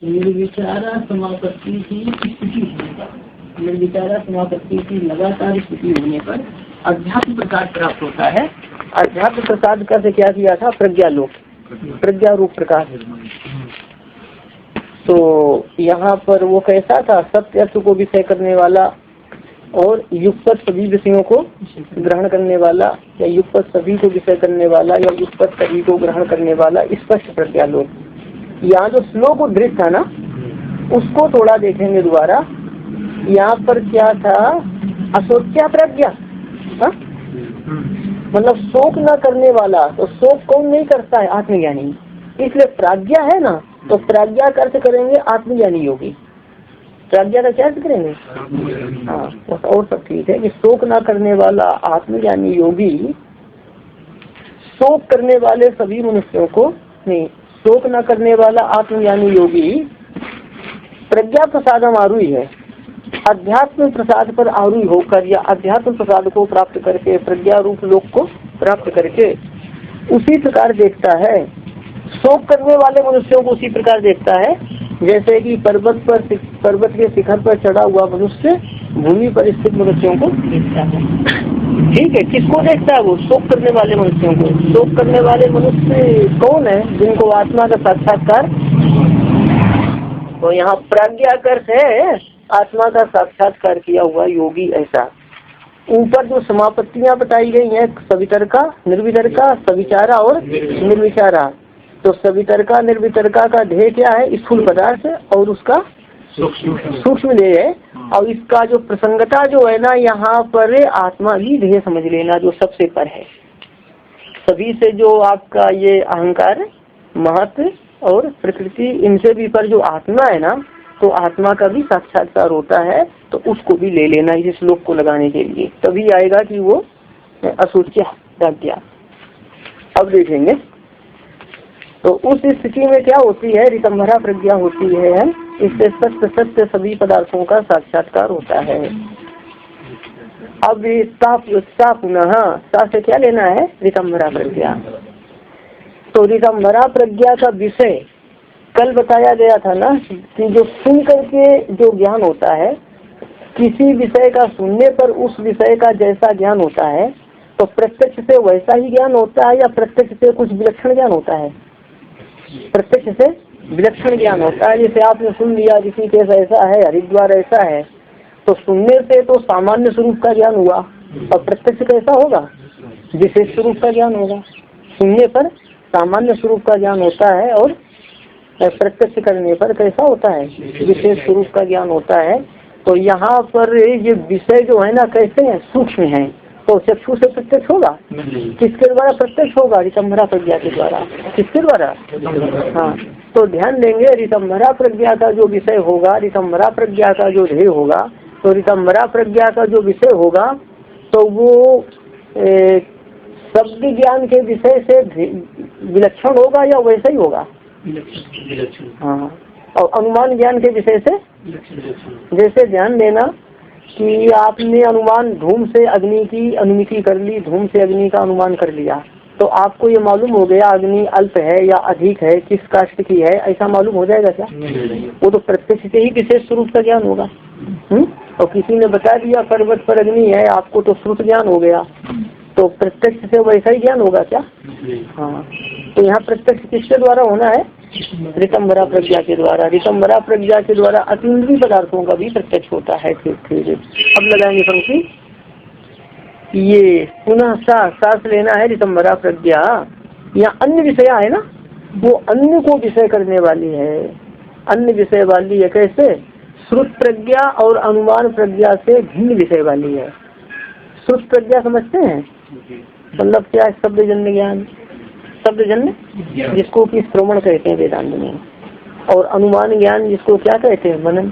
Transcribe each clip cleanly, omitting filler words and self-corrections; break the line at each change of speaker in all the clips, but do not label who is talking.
निर्विचारा समापत्ति की स्थिति होने पर, निर्विचारा समापत्ति की लगातार स्थिति होने पर अध्यात्म प्रसाद प्राप्त होता है। अध्यात्म प्रसाद का से क्या किया था? प्रज्ञालोक, प्रज्ञा रूप प्रकाश। तो यहाँ पर वो कैसा था? सत्य अर्थ को विषय करने वाला और युक्त सभी विषयों को ग्रहण करने वाला, या युक्त सभी को विषय करने वाला, या युक्त सभी को ग्रहण करने वाला स्पष्ट प्रज्ञालोक। यहाँ जो श्लोक उद्धृत था ना, उसको थोड़ा देखेंगे दोबारा। यहाँ पर क्या था? अशोच्या प्रज्ञा, मतलब शोक न करने वाला। तो शोक कौन नहीं करता है? आत्मज्ञानी। इसलिए प्राज्ञा है ना, तो प्राज्ञा का अर्थ करेंगे आत्मज्ञानी योगी। प्राज्ञा का क्या अर्थ करेंगे? हाँ, और सब ठीक है कि शोक न करने वाला आत्मज्ञानी योगी शोक करने वाले सभी मनुष्यों को नहीं, शोक न करने वाला आत्मज्ञानी योगी प्रज्ञा प्रसादम आरूढ़ है। अध्यात्म प्रसाद पर आरूढ़ होकर या अध्यात्म प्रसाद को प्राप्त करके, प्रज्ञा रूप लोक को प्राप्त करके उसी प्रकार देखता है। शोक करने वाले मनुष्यों को उसी प्रकार देखता है जैसे कि पर्वत के शिखर पर चढ़ा हुआ मनुष्य भूमि पर स्थित मनुष्यों को देखता है। ठीक है, किसको देखता है? वो शोक करने वाले मनुष्यों को। शोक करने वाले मनुष्य कौन है? जिनको आत्मा का साक्षात्कार। तो यहाँ प्राज्ञाकर्ष है आत्मा का साक्षात्कार किया हुआ योगी। ऐसा ऊपर जो समापत्तियां बताई गई हैं, सवितर्का, निर्वितर्का, सविचारा और निर्विचारा। तो सवितर्का निर्वितर्का का ध्येय क्या है? स्थूल पदार्थ और उसका सूक्ष्म ध्येय है। और इसका जो प्रसंगता जो है ना, यहाँ पर आत्मा ही ध्येय समझ लेना, जो सबसे पर है। सभी से जो आपका ये अहंकार, महत्व और प्रकृति, इनसे भी पर जो आत्मा है ना, तो आत्मा का भी साक्षात्कार होता है। तो उसको भी ले लेना इस श्लोक को लगाने के लिए, तभी आएगा कि वो असूच्या प्रज्ञा। अब देखेंगे तो उस स्थिति में क्या होती है? रितंभरा प्रज्ञा होती है। इससे सत्य सत्य सभी पदार्थों का साक्षात्कार होता है। अब सा पुनः सा से क्या लेना है? रितंभरा प्रज्ञा। तो रितंभरा प्रज्ञा का विषय कल बताया गया था ना कि जो सुन करके जो ज्ञान होता है, किसी विषय का सुनने पर उस विषय का जैसा ज्ञान होता है, तो प्रत्यक्ष से वैसा ही ज्ञान होता है या प्रत्यक्ष से कुछ विलक्षण ज्ञान होता है? प्रत्यक्ष से विलक्षण ज्ञान होता है। जैसे आपने सुन लिया ऋषिकेश ऐसा है, हरिद्वार ऐसा है, तो सुनने से तो सामान्य स्वरूप का ज्ञान हुआ, और प्रत्यक्ष कैसा होगा? विशेष स्वरूप का ज्ञान होगा। सुनने पर सामान्य स्वरूप का ज्ञान होता है और प्रत्यक्ष करने पर कैसा होता है? विशेष स्वरूप का ज्ञान होता है। तो यहाँ पर ये विषय जो है ना, कैसे हैं? सूक्ष्म है। तो चक्षु से प्रत्यक्ष होगा? किसके द्वारा प्रत्यक्ष होगा? रितंभरा प्रज्ञा के द्वारा। किसके द्वारा? हाँ, तो ध्यान देंगे, रितंभरा प्रज्ञा का जो विषय होगा, रितंभरा प्रज्ञा का जो ध्येय होगा, तो रितंभरा प्रज्ञा का जो विषय होगा, तो वो शब्द ज्ञान के विषय से विलक्षण होगा या वैसा ही होगा? हाँ, और अनुमान ज्ञान के विषय से, जैसे ध्यान देना कि आपने अनुमान धूम से अग्नि की अनुमिति कर ली, धूम से अग्नि का अनुमान कर लिया, तो आपको ये मालूम हो गया अग्नि अल्प है या अधिक है, किस काष्ठ की है, ऐसा मालूम हो जाएगा क्या? वो तो प्रत्यक्ष से ही विशेष स्वरूप का ज्ञान होगा। और किसी ने बता दिया पर्वत पर अग्नि है, आपको तो श्रुत ज्ञान हो गया, तो प्रत्यक्ष से वैसा ही ज्ञान होगा क्या? हाँ, तो यहाँ प्रत्यक्ष किसके द्वारा होना है? रितंभरा प्रज्ञा के द्वारा। रितंभरा प्रज्ञा के द्वारा अतीन्द्रिय पदार्थों का भी प्रत्यक्ष होता है। फिर अब लगाएंगे पंक्ति, ये पुनः सांस लेना है रितंभरा प्रज्ञा। यहाँ अन्य विषय है ना, वो अन्य को विषय करने वाली है, अन्य विषय वाली है। कैसे? श्रुत प्रज्ञा और अनुमान प्रज्ञा से भिन्न विषय वाली है। श्रुत प्रज्ञा समझते हैं? मतलब क्या? शब्द जन्य ज्ञान, शब्द जन्य जिसको कि श्रवण कहते हैं वेदांत में, और अनुमान ज्ञान जिसको क्या कहते हैं? मनन।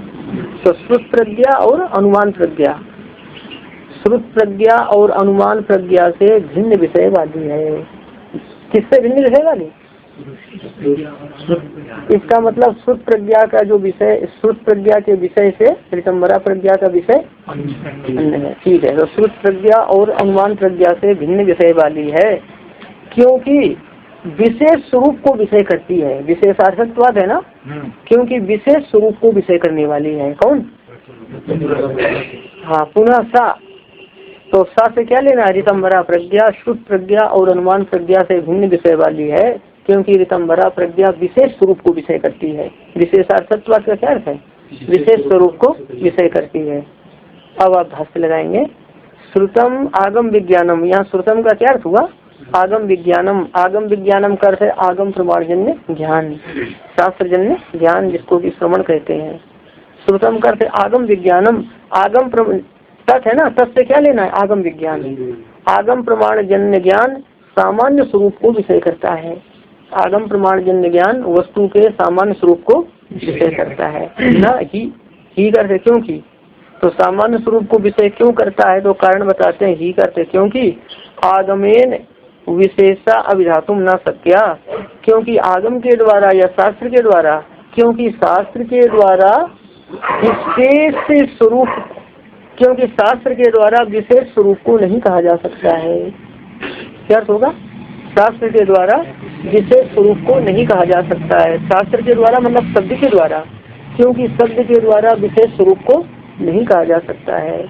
तो श्रुत प्रज्ञा और अनुमान प्रज्ञा, श्रुत प्रज्ञा और अनुमान प्रज्ञा से भिन्न विषय वाली है। किससे भिन्न विषय वाली? इसका मतलब श्रुत प्रज्ञा का जो विषय, श्रुत प्रज्ञा के विषय से रितंभरा प्रज्ञा का विषय अन्य है। ठीक है, तो श्रुत प्रज्ञा और अनुमान प्रज्ञा से भिन्न विषय वाली है, क्योंकि विशेष स्वरूप को विषय करती है। विशेषार्थत्वाद है ना, क्योंकि विशेष स्वरूप को विषय करने वाली है। कौन? हाँ, पुनः सा, तो सा से क्या लेना है? ऋतंबरा प्रज्ञा श्रुत प्रज्ञा और अनुमान प्रज्ञा से भिन्न विषय वाली है, क्योंकि ऋतंबरा प्रज्ञा विशेष स्वरूप को विषय करती है। विशेषार्थत्वाद का क्या अर्थ है? विशेष स्वरूप को विषय करती है। अब आप भाष्य लगाएंगे। श्रुतम आगम विज्ञानम, यहाँ श्रुतम का क्या अर्थ हुआ? आगम विज्ञानम। आगम विज्ञानम का अर्थ है आगम प्रमाणजन्य ज्ञान, शास्त्रजन्य ज्ञान, जिसको कि श्रवण कहते हैं। श्रुतम का अर्थ है आगम विज्ञानम। आगम तत् है ना, तत् से क्या लेना है? आगम विज्ञान। आगम प्रमाणजन्य ज्ञान सामान्य स्वरूप को विषय करता है। आगम प्रमाणजन्य ज्ञान वस्तु के सामान्य स्वरूप को विषय करता है ना। ही करते क्योंकि, तो सामान्य स्वरूप को विषय क्यों करता है? तो कारण बताते हैं। ही करते क्योंकि आगमेन विशेषा अभिधातुम न शक्या, क्योंकि आगम के द्वारा या शास्त्र के द्वारा, क्योंकि शास्त्र के द्वारा विशेष स्वरूप, क्योंकि शास्त्र के द्वारा विशेष स्वरूप को नहीं कहा जा सकता है। क्या अर्थ होगा? शास्त्र के द्वारा विशेष स्वरूप को नहीं कहा जा सकता है। शास्त्र के द्वारा मतलब शब्द के द्वारा, क्योंकि शब्द के द्वारा विशेष स्वरूप को नहीं कहा जा सकता है।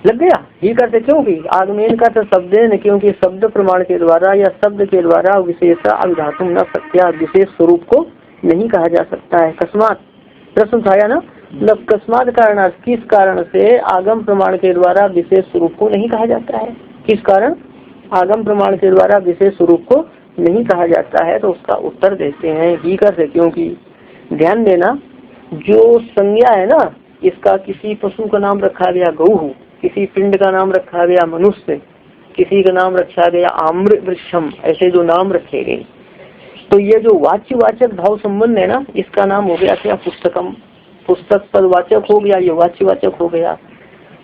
लग गया? ही करते क्योंकि आगमेन का तो शब्देन, क्योंकि शब्द प्रमाण के द्वारा या शब्द के द्वारा विशेषा अभिधातुम न शक्या, विशेष स्वरूप को नहीं कहा जा सकता है। कस्मात प्रश्न उठाया ना, मतलब कस्मात कारण, किस कारण से आगम प्रमाण के द्वारा विशेष स्वरूप को नहीं कहा जाता है? किस कारण आगम प्रमाण के द्वारा विशेष स्वरूप को नहीं कहा जाता है? तो उसका उत्तर देते हैं। ही करते क्योंकि, ध्यान देना, जो संज्ञा है ना, इसका किसी पशु का नाम रखा गया गौ, किसी पिंड का नाम रखा गया मनुष्य, किसी का नाम रखा गया आम्र वृक्षम, ऐसे जो नाम रखे गए, तो ये जो वाच्यवाचक भाव संबंध है ना, इसका नाम हो गया क्या? पुस्तकम। पुस्तक पदवाचक हो गया, ये वाच्यवाचक हो गया।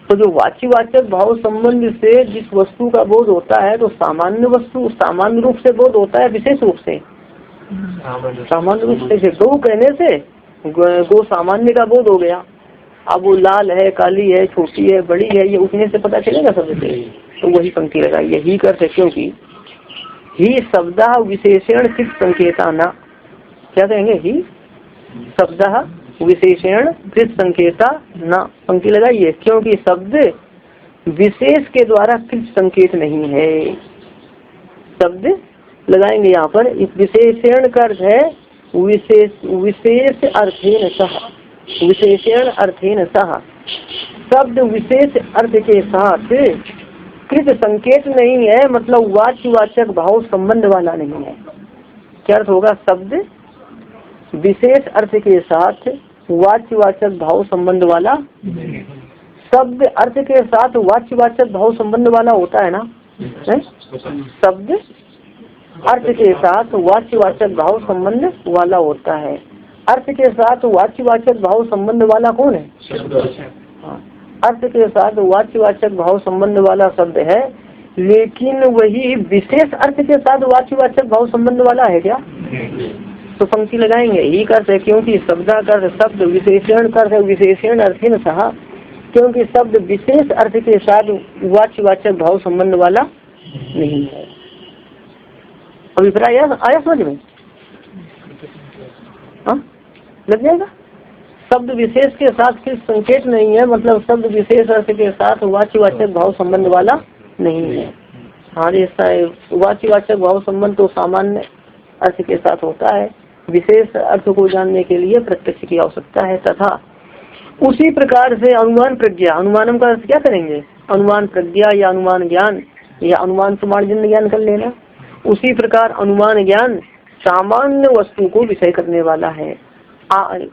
तो जो वाच्यवाचक भाव संबंध से जिस वस्तु का बोध होता है, तो सामान्य वस्तु सामान्य रूप से बोध होता है, विशेष रूप से सामान्य रूप से। गौ कहने से गो सामान्य का बोध हो गया। अब वो लाल है, काली है, छोटी है, बड़ी है, ये उठने से पता चलेगा सबसे। तो वही पंक्ति लगाइए। ही करते क्योंकि ही शब्द विशेषण कृत संकेता न, क्या कहेंगे? ही शब्द विशेषण कृत संकेता न, पंक्ति लगाइए। क्योंकि शब्द विशेष के द्वारा कृत संकेत नहीं है। शब्द लगाएंगे यहाँ पर। विशेषण का अर्थ है विशेष अर्थेन सह, विशेषण अर्थेन सह, शब्द विशेष अर्थ के साथ कृत संकेत नहीं है, मतलब वाच्यवाचक भाव संबंध वाला नहीं है। क्या अर्थ होगा? शब्द विशेष अर्थ के साथ वाच्यवाचक भाव संबंध वाला, शब्द अर्थ के साथ वाच्यवाचक भाव संबंध वाला होता है ना, शब्द अर्थ के साथ वाच्यवाचक भाव संबंध वाला होता है। अर्थ के साथ वाच्यवाचक भाव संबंध वाला कौन है? हाँ, अर्थ के साथ वाच्यवाचक भाव संबंध वाला शब्द है, लेकिन वही विशेष अर्थ के साथ वाच्यवाचक भाव संबंध वाला है क्या? तो पंक्ति लगाएंगे। ही करते क्योंकि शब्दाकर शब्द विशेषण कर विशेषण अर्थहीन सहा, क्योंकि शब्द विशेष अर्थ के साथ वाच्यवाचक भाव संबंध वाला नहीं है। अभिप्राय आया समझ में? हाँ, लग जाएगा। शब्द विशेष के साथ किस संकेत नहीं है, मतलब शब्द विशेष अर्थ के साथ वाच्यवाचक भाव संबंध वाला नहीं है। हाँ, वाच्यवाचक भाव संबंध तो सामान्य अर्थ के साथ होता है, विशेष अर्थ को जानने के लिए प्रत्यक्ष की आवश्यकता है। तथा उसी प्रकार से अनुमान प्रज्ञा, अनुमानम का अर्थ क्या करेंगे? अनुमान प्रज्ञा या अनुमान ज्ञान या अनुमान प्रमाणजन्य ज्ञान कर लेना। उसी प्रकार अनुमान ज्ञान सामान्य वस्तु को विषय करने वाला है।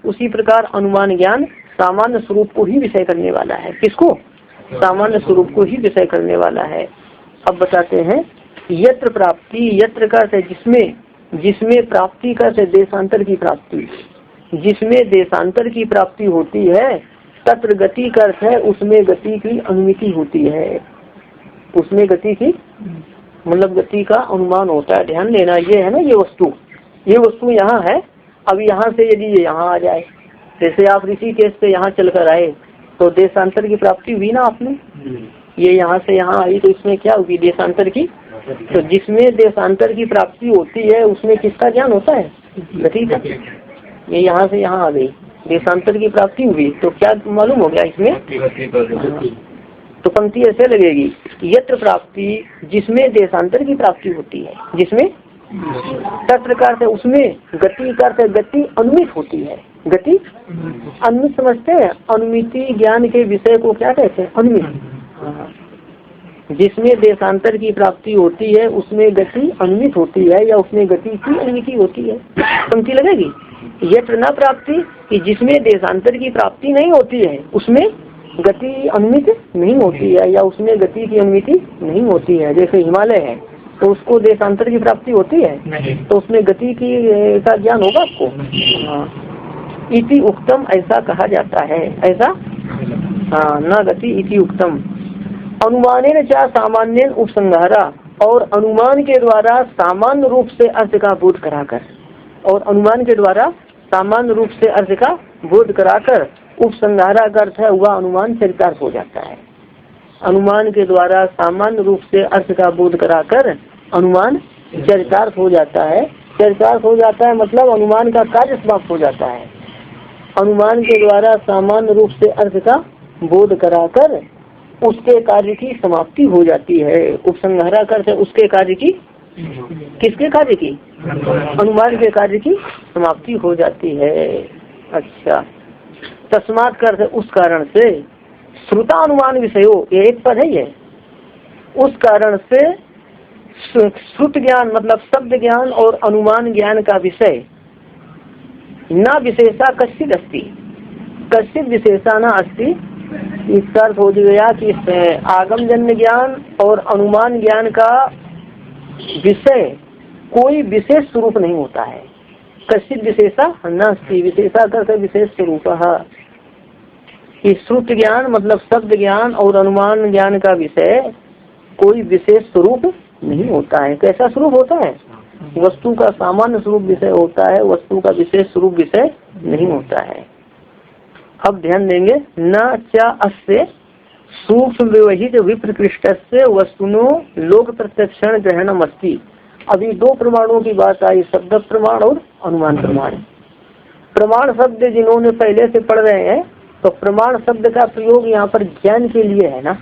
उसी प्रकार अनुमान ज्ञान सामान्य स्वरूप को ही विषय करने वाला है। किसको? सामान्य स्वरूप को ही विषय करने वाला है। अब बताते हैं। यत्र प्राप्ति, यत्र का अर्थ है जिसमें, जिसमें प्राप्ति का अर्थ है देशांतर की प्राप्ति, जिसमें देशांतर की प्राप्ति होती है। तत्र गति का अर्थ है उसमें गति की अनुमिति होती है, उसमें गति की मतलब गति का अनुमान होता है। ध्यान देना, ये है ना, ये वस्तु यहाँ है। अब यहाँ से यदि ये यहाँ आ जाए, जैसे आप ऋषिकेश से यहाँ चलकर आए तो देशांतर की प्राप्ति हुई ना आपने, ये यहाँ से यहाँ आई तो इसमें क्या होगी, देशांतर की। तो जिसमें देशांतर की प्राप्ति होती है उसमें किसका ज्ञान होता है, गति का। ये यहाँ से यहाँ आ गई, देशांतर की प्राप्ति हुई तो क्या मालूम हो गया इसमें। तो पंक्ति ऐसे लगेगी, यत्र प्राप्ति जिसमें देशांतर की प्राप्ति होती है, जिसमें तत्र का अर्थ है उसमें, गति का अर्थ है गति अनुमित होती है। गति अनुमित समझते हैं, अनुमिति ज्ञान के विषय को क्या कहते हैं, अनुमित। जिसमें देशांतर की प्राप्ति होती है उसमें गति अनुमित होती है या उसमें गति की अनुमिति होती है। पंक्ति लगेगी, यत्र न प्राप्ति कि जिसमें देशांतर की प्राप्ति नहीं होती है उसमें गति अनुमित नहीं होती है या उसमें गति की अनुमिति नहीं होती है। जैसे हिमालय है तो उसको देशांतर की प्राप्ति होती है तो उसमें गति की का ज्ञान होगा आपको। हाँ, इति उक्तम ऐसा कहा जाता है, ऐसा हाँ, न गति इति उक्तम। अनुमानेन च सामान्यन उपसंहारा, और अनुमान के द्वारा सामान्य रूप से अर्थ का बोध कराकर, और अनुमान के द्वारा सामान्य रूप से अर्थ का बोध कराकर उपसंहारा का अर्थ है वह अनुमान चरितार्थ हो जाता है। अनुमान के द्वारा सामान्य रूप से अर्थ का बोध कराकर अनुमान चरितार्थ हो जाता है। चरितार्थ हो जाता है मतलब अनुमान का कार्य समाप्त हो जाता है। अनुमान के द्वारा सामान्य रूप से अर्थ का बोध कराकर उसके कार्य की समाप्ति हो जाती है। उपसंहारा का अर्थ है उसके कार्य की, किसके कार्य की, अनुमान के कार्य की समाप्ति हो जाती है। अच्छा, तस्मात् का अर्थ है उस कारण से, श्रुता अनुमान विषयो, ये एक पद है ये, उस कारण से श्रुत ज्ञान मतलब शब्द ज्ञान और अनुमान ज्ञान का विषय न विशेषा कश्चित अस्ति, कश्चित विशेषा न अस्ति। इसका अर्थ हो गया कि आगम जन्य ज्ञान और अनुमान ज्ञान का विषय कोई विशेष स्वरूप नहीं होता है। कश्चित विशेषा न अस्ति, विशेषा करके विशेष स्वरूप। श्रुत ज्ञान मतलब शब्द ज्ञान और अनुमान ज्ञान का विषय कोई विशेष स्वरूप नहीं होता है। कैसा स्वरूप होता है, वस्तु का सामान्य स्वरूप विषय होता है, वस्तु का विशेष स्वरूप विषय नहीं होता है। अब ध्यान देंगे, न च अस्य सूक्ष्म व्यवहित विप्रकृष्ट से वस्तुनो लोक प्रत्यक्षण ग्रहणम अस्ति। अभी दो प्रमाणों की बात आई, शब्द प्रमाण और अनुमान प्रमाण। प्रमाण शब्द जिन्होंने पहले से पढ़ रहे हैं तो प्रमाण शब्द का प्रयोग यहाँ पर ज्ञान के लिए है ना,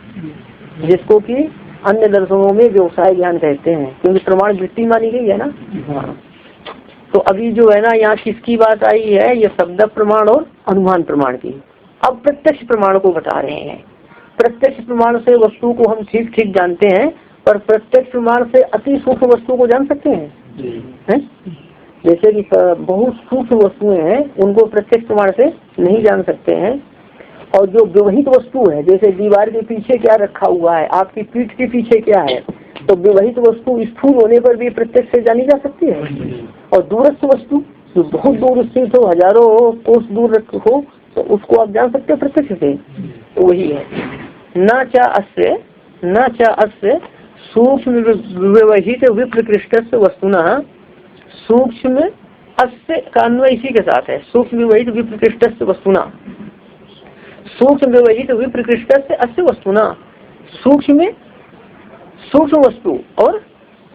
जिसको कि अन्य दर्शनों में व्यवसाय ज्ञान कहते हैं, क्योंकि प्रमाण वृत्ति मानी गई है ना। हाँ, तो अभी जो है ना यहाँ किसकी बात आई है, ये शब्द प्रमाण और अनुमान प्रमाण की। अब प्रत्यक्ष प्रमाण को बता रहे हैं। प्रत्यक्ष प्रमाण से वस्तु को हम ठीक ठीक जानते हैं, पर प्रत्यक्ष प्रमाण से अति सूक्ष्म वस्तु को जान सकते हैं, जैसे कि बहुत सूक्ष्म वस्तुएं हैं उनको प्रत्यक्ष प्रमाण से नहीं जान सकते हैं। और जो व्यवहित वस्तु है, जैसे दीवार के पीछे क्या रखा हुआ है, आपकी पीठ के पीछे क्या है, तो व्यवहित वस्तु स्थूल होने पर भी प्रत्यक्ष से जानी जा सकती है। और दूरस्थ वस्तु जो बहुत दूर स्थित हो, हजारों कोस दूर हो, तो उसको आप जान सकते हैं प्रत्यक्ष से। तो वही है, न च अस्य सूक्ष्म व्यवहित विप्रकृष्ट वस्तुना, सूक्ष्म अस्य का अन्वय इसी के साथ है, सूक्ष्म व्यवहित विप्रकृष्ट वस्तुना, सूक्ष्म व्यवहित विप्रकृष्ट अस्य वस्तुना। सूक्ष्म सूक्ष्म वस्तु और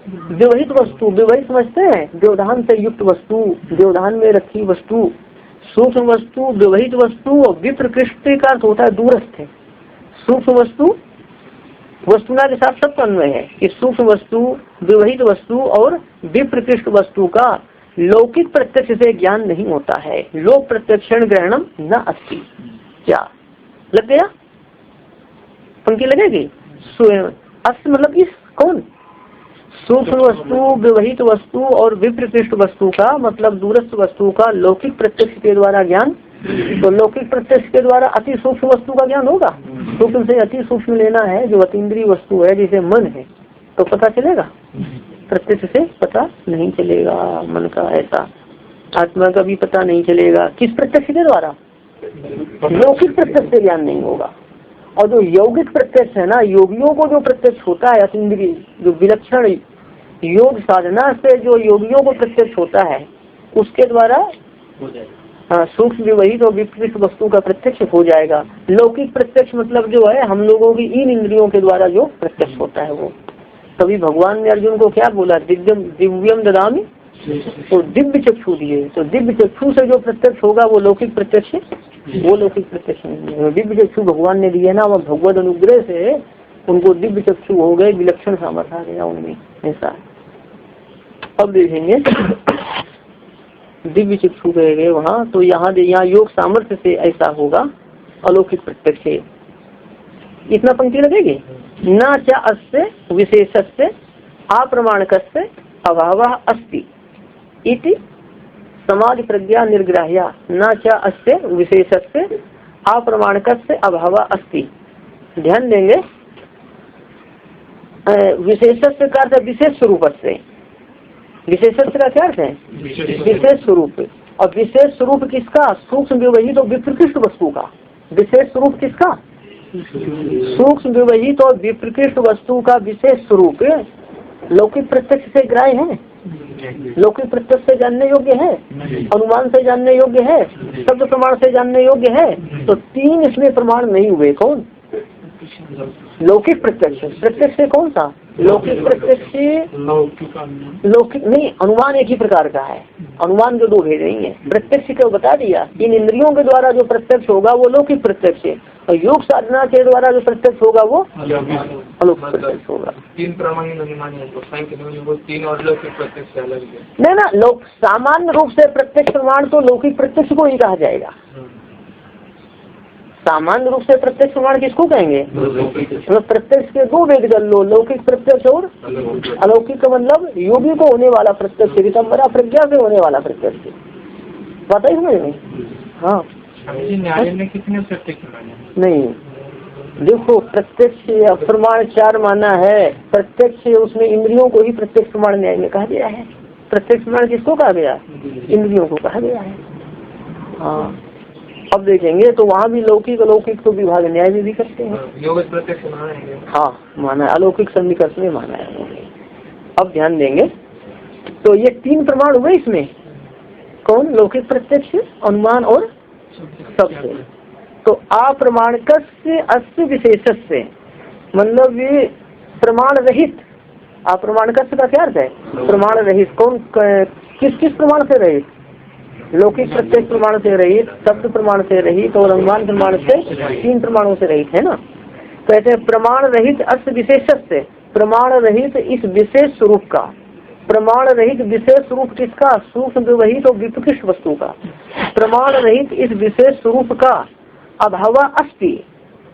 व्यवहित वस्तु, व्यवहित समझते हैं व्यवधान से युक्त वस्तु, व्यवधान में रखी वस्तु, सूक्ष्म वस्तु, व्यवहित वस्तु और विप्रकृष्ट का अर्थ होता है दूरस्थ है। सूक्ष्म वस्तु वस्तुना के साथ सब अन्वय है कि सूक्ष्म वस्तु, व्यवहित वस्तु और विप्रकृष्ट वस्तु का लौकिक प्रत्यक्ष से ज्ञान नहीं होता है। लोक प्रत्यक्षण ग्रहणम न अस्ति। क्या लग गया, पंक्ति लगेगी। अस्य मतलब इस कौन, सूक्ष्म वस्तु, व्यवहित वस्तु और विप्रकृष्ट वस्तु का मतलब दूरस्थ वस्तु का लौकिक प्रत्यक्ष के द्वारा ज्ञान। तो लौकिक प्रत्यक्ष के द्वारा अति सूक्ष्म वस्तु का ज्ञान होगा। सूक्ष्म से अति सूक्ष्म लेना है, जो अतीन्द्रिय वस्तु है जैसे मन है, तो पता चलेगा, प्रत्यक्ष से पता नहीं चलेगा मन का। ऐसा आत्मा का भी पता नहीं चलेगा, किस प्रत्यक्ष के द्वारा, लौकिक प्रत्यक्ष से ज्ञान नहीं होगा। और जो यौगिक प्रत्यक्ष है ना, योगियों को जो प्रत्यक्ष होता है अतीन्द्रिय, जो विलक्षण योग साधना से जो योगियों को प्रत्यक्ष होता है, उसके द्वारा हाँ, सूक्ष्म व्यवहित और विपरीत वस्तु का प्रत्यक्ष हो जाएगा। लौकिक प्रत्यक्ष मतलब जो है हम लोगों की इन इंद्रियों के द्वारा जो प्रत्यक्ष होता है वो। तभी भगवान ने अर्जुन को क्या बोला, दिव्यम ददामि, तो दिव्य चक्षु दिए। तो दिव्य चक्षु से जो प्रत्यक्ष होगा वो लौकिक प्रत्यक्ष, वो लौकिक प्रत्यक्ष नहीं है। दिव्य चक्षु भगवान ने दिए ना, वह भगवत अनुग्रह से उनको दिव्य चक्षु हो गए, विलक्षण सामर्थ्य आ गया उनमें, ऐसा। अब देखेंगे दिव्य चक्षु कहे गए वहाँ, तो यहाँ योग सामर्थ्य से ऐसा होगा अलौकिक प्रत्यक्ष। इतना पंक्ति लगेगी। न च अस्य विशेषस्य अप्रमाणकस्य अभावः अस्ति इति समाधि प्रज्ञा निर्ग्राह्या। न च अस्य विशेषस्य अप्रमाणकस्य अभावः अस्ति। ध्यान देंगे, विशेषस्य का अर्थ विशेष स्वरूप से, विशेषस्य का क्या अर्थ है, विशेष स्वरूप। और विशेष स्वरूप किसका, सूक्ष्म व्यवहित और विप्रकृष्ट वस्तु का। विशेष स्वरूप किसका, सूक्ष्म व्यवहित और विप्रकृष्ट वस्तु का विशेष स्वरूप लौकिक प्रत्यक्ष से ग्राह्य है, लौकिक प्रत्यक्ष से जानने योग्य है, अनुमान से जानने योग्य है, शब्द प्रमाण से जानने योग्य है। तो तीन इसमें प्रमाण नहीं हुए। कौन, लौकिक प्रत्यक्ष। प्रत्यक्ष से कौन सा, लौकिक प्रत्यक्ष, लौकिक नहीं, अनुमान एक ही प्रकार का है। अनुमान जो दो भेद नहीं है। प्रत्यक्ष को बता दिया, इन इंद्रियों के द्वारा जो प्रत्यक्ष होगा वो लौकिक प्रत्यक्ष है, और योग साधना के द्वारा जो प्रत्यक्ष होगा वो अलौकिक प्रत्यक्ष होगा।
तीन प्रमाण तीन और लौकिक प्रत्यक्ष अलग है।
नहीं ना, लोक सामान्य रूप से प्रत्यक्ष प्रमाण तो लौकिक प्रत्यक्ष को ही कहा जाएगा। सामान्य रूप से प्रत्यक्ष प्रमाण किसको कहेंगे, मतलब प्रत्यक्ष के दो वेद कर लो, लौकिक प्रत्यक्ष और अलौकिक का मतलब योगी को होने वाला प्रत्यक्ष, रितंबरा प्रज्ञा से होने वाला प्रत्यक्ष। पता ही समझ में। हाँ,
न्याय में कितने प्रत्यक्ष माने?
नहीं, देखो प्रत्यक्ष प्रमाण चार माना है। प्रत्यक्ष उसमें इंद्रियों को ही प्रत्यक्ष प्रमाण न्याय में कहा गया है। प्रत्यक्ष प्रमाण किसको कहा गया, इंद्रियों को कहा गया है। हाँ, अब देखेंगे तो वहाँ भी लौकिक अलौकिक तो विभाग न्याय में भी करते हैं।
योग प्रत्यक्ष माना है।
हाँ, माना है, अलौकिक सन्निकर्ष में माना है। अब ध्यान देंगे तो ये तीन प्रमाण हुए इसमें। कौन, लौकिक प्रत्यक्ष, अनुमान और शब्द। तो अप्रमाणकस से अस्य विशेष से मतलब ये प्रमाण रहित। अप्रमाणकस का क्या अर्थ है, प्रमाण रहित। कौन, किस किस प्रमाण से रहित, लौकिक प्रत्यक्ष प्रमाण से रहित, शब्द प्रमाण से रहित और अनुमान प्रमाण से, तीन प्रमाणों से रहित है ना। कहते हैं प्रमाण रहित अस्य विशेष से, प्रमाण रहित इस विशेष स्वरूप का। प्रमाण रहित विशेष स्वरूप किसका, सूक्ष्म व्यवहित और विप्रकृष्ट वस्तु का। प्रमाण रहित इस विशेष स्वरूप का अभाव अस्ति।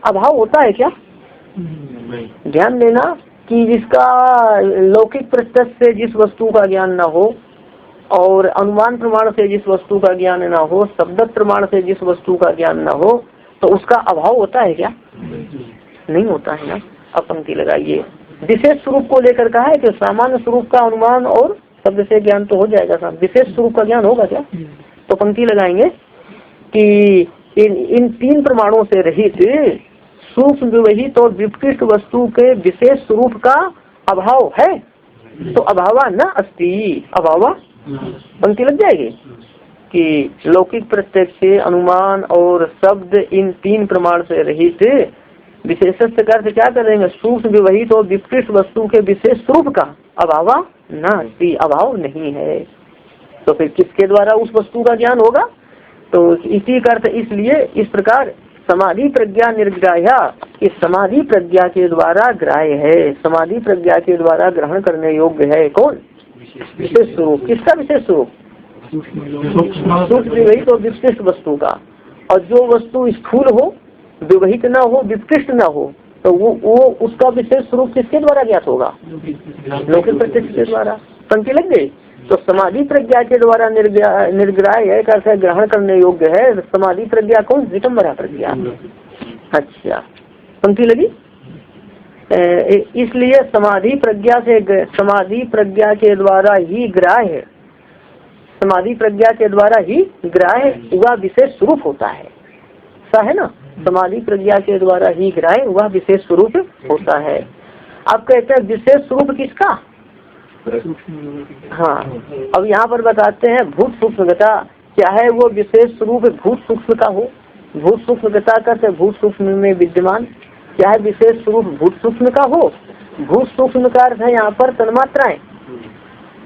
अभाव होता है क्या, ध्यान देना कि जिसका लौकिक प्रत्यक्ष से जिस वस्तु का ज्ञान न हो और अनुमान प्रमाण से जिस वस्तु का ज्ञान न हो, शब्द प्रमाण से जिस वस्तु का ज्ञान न हो, तो उसका अभाव होता है क्या, नहीं होता है ना। अब पंक्ति लगाइए, विशेष स्वरूप को लेकर कहा है कि सामान्य स्वरूप का अनुमान और शब्द से ज्ञान तो हो जाएगा, विशेष स्वरूप का ज्ञान होगा क्या। तो पंक्ति लगाएंगे कि इन तीन प्रमाणों से रहित सूक्ष्म व्यवहित और विपकृष्ट वस्तु के विशेष स्वरूप का अभाव है। तो अभावा न अस्ति, अभावा पंक्ति लग जाएगी कि लौकिक प्रत्यक्ष, अनुमान और शब्द इन तीन प्रमाण से रहित विशेषत्व का अर्थ क्या करेंगे, सूक्ष्म व्यवहित और विपकृष्ट वस्तु के विशेष स्वरूप का अभावा न अस्ति, अभाव नहीं है। तो फिर किसके द्वारा उस वस्तु का ज्ञान होगा, तो इसी का अर्थ इसलिए इस प्रकार समाधि प्रज्ञा निर्ग्राह्या, इस समाधि प्रज्ञा के द्वारा ग्राह्य है, समाधि प्रज्ञा के द्वारा ग्रहण करने योग्य है। कौन, विशेष स्वरूप। किसका विशेष स्वरूप, सूक्ष्म व्यवहित और विपकृष्ट वस्तु का। और जो वस्तु स्थूल हो, व्यवहित न हो, विपकृष्ट न हो, तो वो उसका विशेष स्वरूप किसके द्वारा ज्ञात होगा, लौकिक प्रत्यक्ष के द्वारा। पंक्ति लग गई। तो समाधि प्रज्ञा के द्वारा निर्ग्राह्य है, कैसे ग्रहण करने योग्य है। समाधि प्रज्ञा कौन, वितंबरा प्रज्ञा। अच्छा, पंक्ति लगी। इसलिए समाधि प्रज्ञा से, समाधि प्रज्ञा के द्वारा ही ग्राह्य, समाधि प्रज्ञा के द्वारा ही ग्राह्य वह विशेष स्वरूप होता है, ऐसा है ना। समाधि प्रज्ञा के द्वारा ही ग्राह्य वह विशेष स्वरूप होता है। आप कहते हैं विशेष स्वरूप किसका, हाँ, अब यहाँ पर बताते हैं भूत सूक्ष्मगता, चाहे वो विशेष स्वरूप भूत सूक्ष्म का हो, भूत सूक्ष्मता करते भूत सूक्ष्म में विद्यमान, चाहे विशेष स्वरूप भूत सूक्ष्म का हो। भूत सूक्ष्म का अर्थ है यहाँ पर तन्मात्राएं,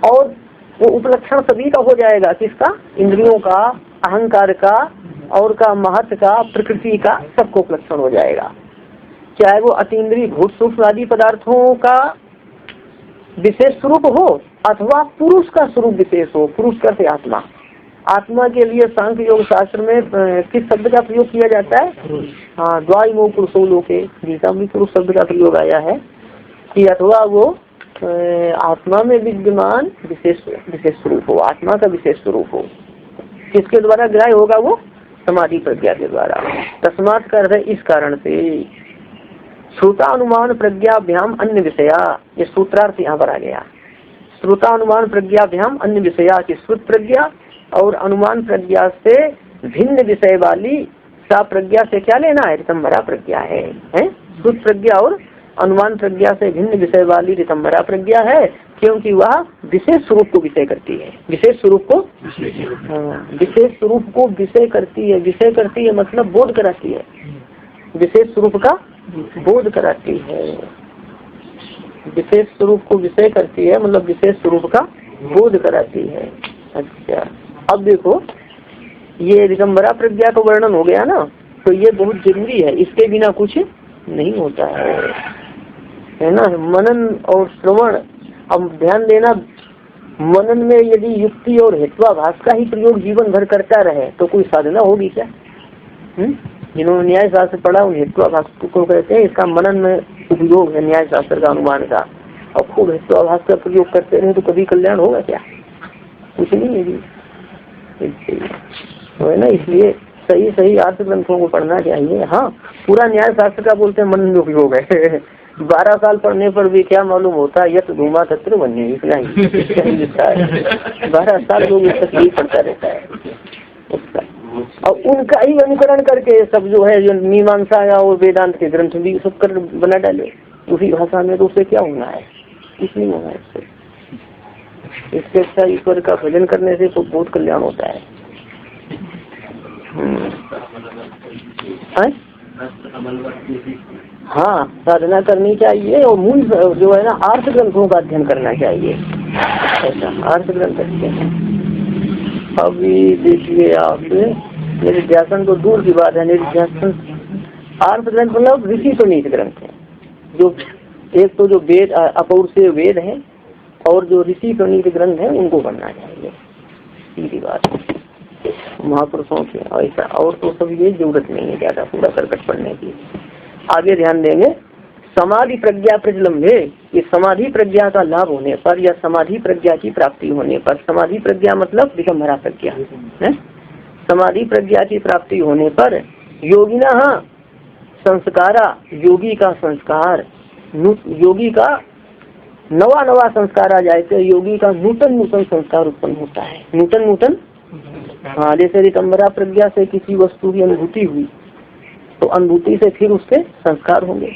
और वो उपलक्षण सभी का हो जाएगा। किसका? इंद्रियों का, अहंकार का, और का महत्व का, प्रकृति का, सबको उपलक्षण हो जाएगा। चाहे वो अतीन्द्रिय भूत सूक्ष्म आदि पदार्थों का विशेष स्वरूप हो अथवा पुरुष का स्वरूप विशेष हो। पुरुष का से आत्मा, आत्मा के लिए सांख्य योग शास्त्र में किस शब्द का प्रयोग किया जाता है? हाँ, द्वाइमो पुरुषो लोके, गीता में पुरुष शब्द का प्रयोग आया है कि अथवा वो आत्मा में विद्यमान विशेष स्वरूप हो, आत्मा का विशेष स्वरूप हो। किसके द्वारा ग्राह्य होगा? वो समाधि प्रज्ञा के द्वारा। तस्मात् कर है इस कारण से। श्रुतानुमान प्रज्ञाभ्याम अन्य विषया, ये सूत्रार्थ यहाँ पर आ गया। श्रुतानुमान प्रज्ञाभ्याम अन्य विषया की श्रुत प्रज्ञा और अनुमान प्रज्ञा से भिन्न विषय वाली सा प्रज्ञा से क्या लेना है? ऋतंभरा प्रज्ञा है। श्रुत प्रज्ञा और अनुमान प्रज्ञा से भिन्न विषय वाली ऋतंभरा प्रज्ञा है, क्योंकि वह विशेष स्वरूप को विषय करती है। विशेष स्वरूप को, विशेष स्वरूप को विषय करती है। विषय करती है मतलब बोध कराती है। विशेष स्वरूप का बोध कराती है। विशेष स्वरूप को विषय करती है मतलब विशेष स्वरूप का बोध कराती है। अच्छा, अब देखो ये ऋतंभरा प्रज्ञा का वर्णन हो गया ना, तो ये बहुत जरूरी है, इसके बिना कुछ नहीं होता है ना। मनन और श्रवण, अब ध्यान देना, मनन में यदि युक्ति और हेत्वाभास का ही प्रयोग जीवन भर करता रहे तो कोई साधना होगी क्या? जिन्होंने न्याय शास्त्र पढ़ा उन हेत्वाभास को कहते हैं, इसका मनन में उपयोग है न्याय शास्त्र का, अनुमान का। और खूब हेत्वाभास का प्रयोग करते रहे तो कभी कल्याण होगा क्या? कुछ नहीं है जी, तो है ना। इसलिए सही सही अर्थ ग्रंथों को पढ़ना चाहिए। हाँ, पूरा न्याय शास्त्र का बोलते हैं मनन में उपयोग है। 12 साल पढ़ने पर भी क्या मालूम होता है? यत धूमा तत्र वन्य, इतना ही लिखता है। 12 साल लोग तक यही पढ़ता रहता है उसका, और उनका ही अनुकरण करके सब जो है, जो मीमांसा या और वेदांत के ग्रंथ भी सब कर बना डाले उसी भाषा में, तो उससे क्या होना है? कुछ नहीं होना है इससे। इसके अच्छा ईश्वर का भजन करने से तो बहुत कल्याण होता है। हाँ, साधना करनी चाहिए और मूल जो है ना अर्थ ग्रंथों का अध्ययन करना चाहिए। ऐसा अर्थ ग्रंथ अच्छे हैं। अभी देखिए आप, निर्ध्यासन तो दूर की बात है, निर्ध्यासन अर्थ ग्रंथ मतलब ऋषि प्रणीत ग्रंथ है। जो एक तो जो वेद अपौर से वेद है और जो ऋषि प्रणीत ग्रंथ है उनको पढ़ना चाहिए, सीधी बात है। महापुरुषों के ऐसा, और तो सब ये जरूरत नहीं है ज्यादा पूरा करकट पढ़ने की। आगे ध्यान देंगे, समाधि प्रज्ञा प्रजलम्भे, ये समाधि प्रज्ञा का लाभ होने पर या समाधि प्रज्ञा की प्राप्ति होने पर, समाधि प्रज्ञा मतलब ऋतंभरा प्रज्ञा है, समाधि प्रज्ञा की प्राप्ति होने पर योगिना संस्कारा, योगी का संस्कार, योगी का नवा नवा संस्कार आ जाए तो योगी का नूतन नूतन संस्कार उत्पन्न होता है। नूतन नूतन, हाँ, जैसे ऋतंभरा प्रज्ञा से किसी वस्तु की अनुभूति हुई तो अनुभूति से फिर उसके संस्कार होंगे,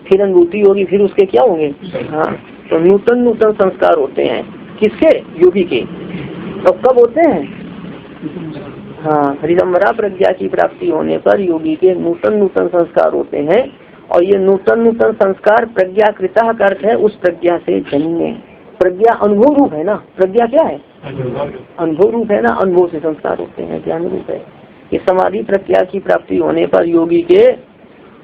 फिर अनुभूति होगी, फिर उसके क्या होंगे? हाँ, तो नूतन नूतन संस्कार होते हैं किसके? योगी के। तो कब होते हैं? हाँ, ऋतंभरा प्रज्ञा की प्राप्ति होने पर योगी के नूतन नूतन संस्कार होते हैं। और ये नूतन नूतन संस्कार प्रज्ञा कृता का अर्थ है उस प्रज्ञा से जन्मे। प्रज्ञा अनुभव रूप है ना, प्रज्ञा क्या है? अनुभव रूप है ना, अनुभव से संस्कार होते हैं, ज्ञान रूप है। ये समाधि प्रज्ञा की प्राप्ति होने पर योगी के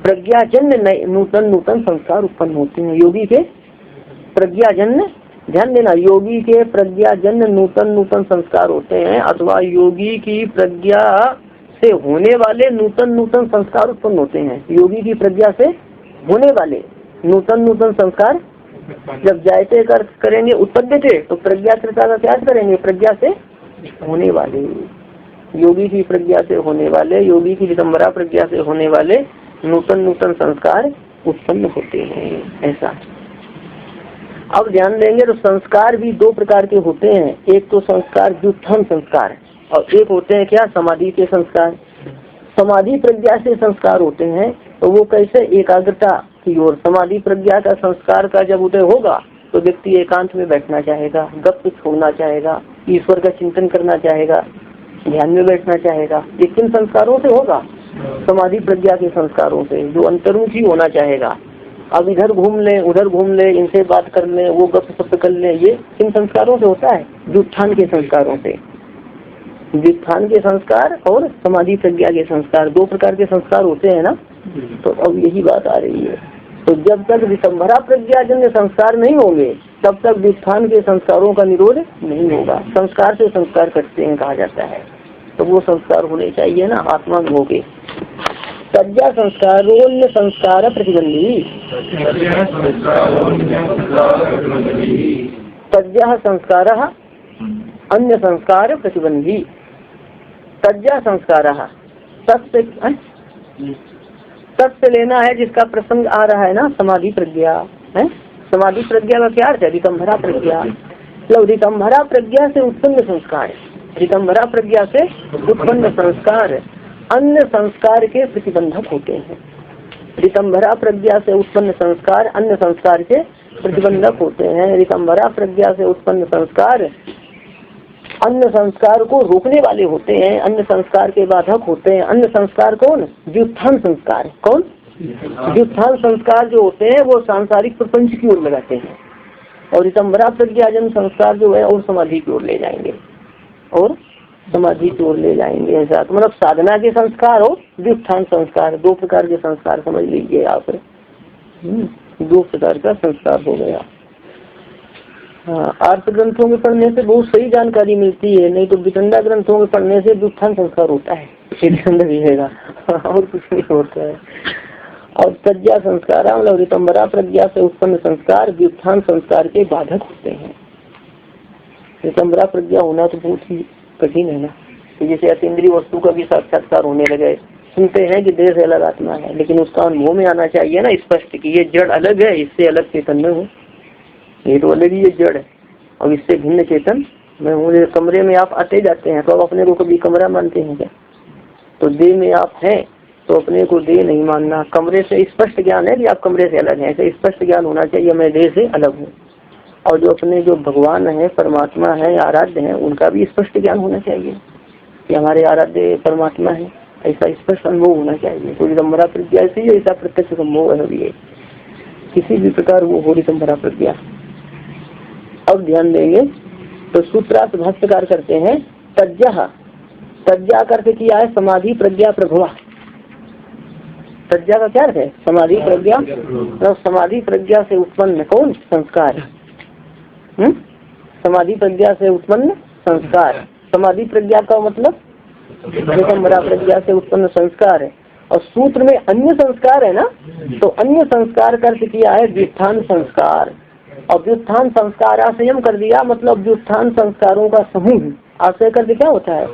प्रज्ञाजन्य नूतन नूतन संस्कार उत्पन्न होते हैं। योगी के प्रज्ञाजन्य, ध्यान देना, योगी के प्रज्ञाजन्य नूतन नूतन संस्कार होते हैं, अथवा योगी की प्रज्ञा से होने वाले नूतन नूतन संस्कार उत्पन्न होते हैं। योगी की प्रज्ञा से होने वाले नूतन नूतन संस्कार जब जायते करेंगे उत्पद्यते, तो प्रज्ञाकृता का क्या करेंगे? प्रज्ञा से होने वाले, योगी की प्रज्ञा से होने वाले, योगी की ऋतंभरा प्रज्ञा से होने वाले नूतन नूतन संस्कार उत्पन्न होते हैं। ऐसा अब ध्यान देंगे तो संस्कार भी 2 प्रकार के होते हैं। एक तो संस्कार व्युत्थान संस्कार और एक होते हैं क्या? समाधि के संस्कार। समाधि प्रज्ञा से संस्कार होते हैं तो वो कैसे? एकाग्रता की ओर। समाधि प्रज्ञा का संस्कार का जब उदय होगा तो व्यक्ति एकांत में बैठना चाहेगा, गप छोड़ना चाहेगा, ईश्वर का चिंतन करना चाहेगा, ध्यान में बैठना चाहेगा। ये किन संस्कारों से होगा? समाधि प्रज्ञा के संस्कारों से, जो अंतर्मुखी होना चाहेगा। अब इधर घूम ले, उधर घूम ले, इनसे बात कर ले, वो गप कर ले, ये किन संस्कारों से होता है? व्युत्थान के संस्कारों से। व्युत्थान के संस्कार और समाधि प्रज्ञा के संस्कार, दो प्रकार के संस्कार होते हैं ना। तो अब यही बात आ रही है। तो जब तक विसंभरा प्रज्ञाजन्य संस्कार नहीं होंगे तब तक व्युत्थान के संस्कारों का निरोध नहीं होगा। संस्कार से संस्कार कटते हैं कहा जाता है, तो वो संस्कार होने चाहिए ना आत्मा में होके। प्रज्ञा संस्कारोन्य संस्कार प्रतिबंधी, प्रज्ञा संस्कार अन्य संस्कार प्रतिबंधी। प्रज्ञा संस्कार सत्य लेना है जिसका प्रसंग आ रहा है ना, समाधि प्रज्ञा है। समाधि प्रज्ञा का क्या अर्थ है? रितंभरा प्रज्ञा। मतलब रितंभरा प्रज्ञा से उत्पन्न संस्कार, रितंभरा प्रज्ञा से उत्पन्न संस्कार अन्य संस्कार के प्रतिबंधक होते हैं। रितंभरा प्रज्ञा से उत्पन्न संस्कार अन्य संस्कार के प्रतिबंधक होते हैं। रितंभरा प्रज्ञा से उत्पन्न संस्कार अन्य संस्कार को रोकने वाले होते हैं, अन्य संस्कार के बाधक होते हैं। अन्य संस्कार कौन? व्युत्थान संस्कार। कौन? व्युत्थान संस्कार जो होते हैं वो सांसारिक प्रपंच की ओर लगाते हैं, और रितंभरा प्रज्ञाजन संस्कार जो है और समाधि की ओर ले जाएंगे, और समाधि की ओर ले जाएंगे। ऐसा तो मतलब साधना के संस्कार और व्युत्थान संस्कार, दो प्रकार के संस्कार समझ लीजिए आप। दो प्रकार का संस्कार हो गया। हाँ, अर्थ ग्रंथों में पढ़ने से बहुत सही जानकारी मिलती है, नहीं तो वितंडा ग्रंथों में पढ़ने से व्युत्थान संस्कार होता है, और कुछ नहीं होता है। और प्रज्ञा संस्कार मतलब रितंभरा प्रज्ञा से उत्पन्न संस्कार व्युत्थान संस्कार के बाधक होते हैं। रितंभरा प्रज्ञा होना तो बहुत ही कठिन है ना। तो जैसे अतीन्द्रिय वस्तु का भी साक्षात्कार होने लगे, सुनते हैं कि देह से अलग आत्मा है, लेकिन उसका अनुभव में आना चाहिए ना स्पष्ट कि ये जड़ अलग है, इससे अलग चेतन में हूँ। ये तो अलग ही ये जड़ है और इससे भिन्न चेतन मैं हूँ। कमरे में आप आते जाते हैं तो आप अपने को कभी कमरा मानते हैं क्या? तो देह में आप हैं तो अपने को देह नहीं मानना। कमरे से स्पष्ट ज्ञान है कि आप कमरे से अलग हैं, ऐसे स्पष्ट ज्ञान होना चाहिए मैं देह से अलग हूँ। और जो अपने जो भगवान है, परमात्मा है, आराध्य है, उनका भी स्पष्ट ज्ञान होना चाहिए कि हमारे आराध्य परमात्मा है, ऐसा स्पष्ट अनुभव होना चाहिए। तो रितंभरा प्रज्ञा से ही ऐसा प्रत्यक्ष संभव है, किसी भी प्रकार वो हो रितंभरा प्रज्ञा। अब ध्यान देंगे तो सूत्रार्थ भाष्यकार करते हैं प्रज्ञा, प्रज्ञा करके किया है समाधि प्रज्ञा प्रभवा। प्रज्ञा का क्या अर्थ है? समाधि प्रज्ञा। तो समाधि प्रज्ञा से उत्पन्न कौन? संस्कार। समाधि प्रज्ञा से उत्पन्न संस्कार। समाधि प्रज्ञा का मतलब रितंभरा प्रज्ञा से उत्पन्न संस्कार है। और सूत्र में अन्य संस्कार है ना, तो अन्य संस्कार का अर्थ किया है व्युत्थान संस्कार। और व्युत्थान संस्कार आशयम कर दिया, मतलब व्युत्थान संस्कारों का समूह। आशय कर क्या होता है?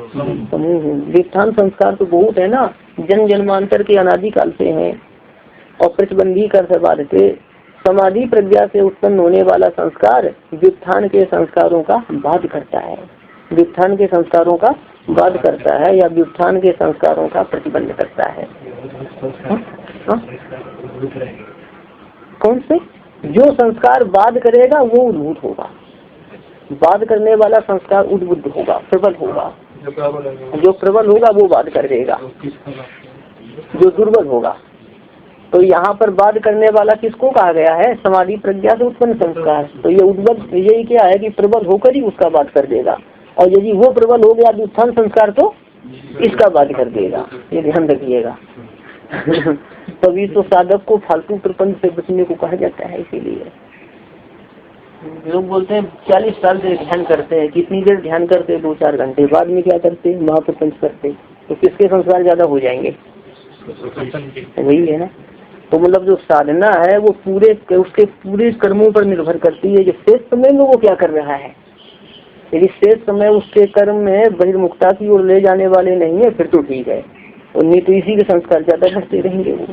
समूह। व्युत्थान संस्कार तो बहुत है ना, जन्म जन्मांतर के अनादिकाल से हैं। और प्रतिबंधी कर बाधते, समाधि प्रज्ञा से उत्पन्न होने वाला संस्कार व्युत्थान के संस्कारों का बाध करता है, व्युत्थान के संस्कारों का बाध करता है, या व्युत्थान के संस्कारों का प्रतिबंध करता है। कौन से? जो संस्कार बाध करेगा वो उद्भूत होगा, बाध करने वाला संस्कार उद्बुद्ध होगा, प्रबल होगा। जो प्रबल होगा वो बाध कर देगा, जो दुर्बल होगा। तो यहाँ पर बाध करने वाला किसको कहा गया है? समाधि प्रज्ञा से उत्पन्न संस्कार। तो ये उद्बुद्ध यही क्या है कि प्रबल होकर ही उसका बाध कर देगा, और यदि वो प्रबल हो गया व्युत्थान संस्कार तो इसका बाध कर देगा। ये ध्यान रखिएगा। तभी तो साधक को फालतू प्रपंच से बचने को कहा जाता है। इसीलिए लोग बोलते हैं 40 साल से ध्यान करते हैं, कितनी देर ध्यान करते हैं? 2-4 घंटे। बाद में क्या करते हैं? महाप्रपंच करते। तो किसके संस्कार ज्यादा हो जाएंगे? वही है ना। तो मतलब जो साधना है वो उसके पूरे कर्मों पर निर्भर करती है। जो शेष समय में वो क्या कर रहा है, यदि शेष समय उसके कर्म में बहिर्मुखता की ओर ले जाने वाले नहीं है फिर तो ठीक है, और नहीं तो इसी के संस्कार ज्यादा बढ़ते रहेंगे। वो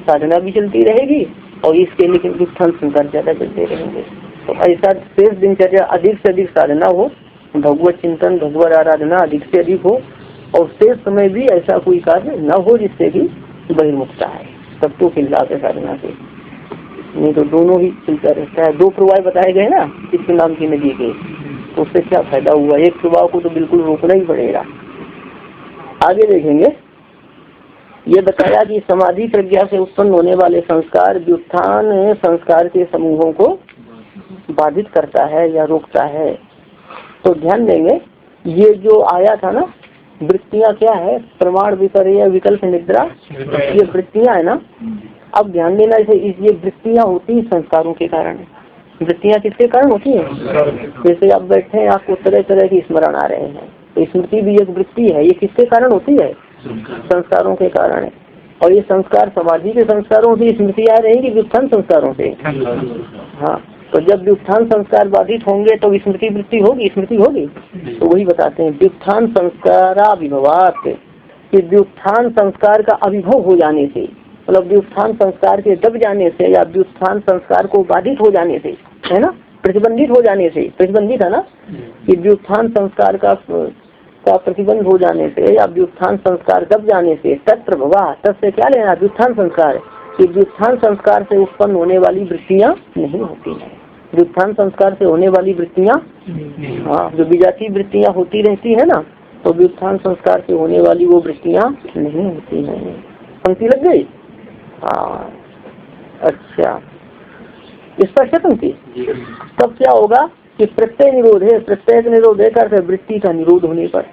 साधना भी चलती रहेगी और इसके लेकिन व्युत्थान संस्कार ज्यादा चलते रहेंगे। तो ऐसा शेष दिनचर्या अधिक से अधिक साधना हो, भगवत चिंतन, भगवत आराधना अधिक से अधिक हो, और शेष समय भी ऐसा कोई कार्य न हो जिससे कि बहिर्मुखता है, तब तो फिर लाभ है साधना से। नहीं तो दोनों ही चलता रहता है। 2 प्रवाह बताए गए ना इस नाम की नदी के, तो उससे क्या फायदा हुआ? एक प्रवाह को तो बिल्कुल रोकना ही पड़ेगा, आगे देखेंगे। ये बताया कि समाधि प्रज्ञा से उत्पन्न होने वाले संस्कार व्युत्थान संस्कार के समूहों को बाधित करता है या रोकता है। तो ध्यान देंगे, ये जो आया था ना वृत्तियां क्या है, प्रमाण विपर्य विकल्प निद्रा, ये वृत्तियां है ना। अब ध्यान देना, ये वृत्तियां होती संस्कारों के कारण। वृत्तियां किसके कारण होती है? जैसे आप बैठे हैं, आपको तरह तरह की स्मरण आ रहे हैं, तो स्मृति भी एक वृत्ति है। ये किसके कारण होती है? संस्कारों के कारण है। और ये संस्कार समाधि के संस्कारों से स्मृति आ रहेगी, व्युत्थान संस्कारों से। हाँ, तो जब व्युत्थान संस्कार बाधित होंगे तो स्मृति वृत्ति होगी, स्मृति होगी। तो वही बताते हैं व्युत्थान संस्काराभिभवात, कि व्युत्थान संस्कार का अभिभव हो जाने से, मतलब व्युत्थान संस्कार के दब जाने से या व्युत्थान संस्कार को बाधित हो जाने से, है ना, प्रतिबंधित हो जाने से, प्रतिबंधित है ना, कि व्युत्थान संस्कार का प्रतिबंध हो जाने से या व्युत्थान संस्कार दब जाने से, तत्प्रभवा, तत्से क्या लेना, व्युत्थान संस्कार, कि व्युत्थान संस्कार से उत्पन्न होने वाली वृत्तियां नहीं होती हैं। व्युत्थान संस्कार से होने वाली वृत्तियां, हाँ, जो विजातीय वृत्तियां होती रहती है ना, तो व्युत्थान संस्कार से होने वाली वो वृत्तियां नहीं होती हैं। पंक्ति लग गई? हाँ, अच्छा, स्पष्ट पंक्ति। तब क्या होगा कि प्रत्यय निरोध है, प्रत्यय निरोध है कर वृत्ति का निरोध होने पर,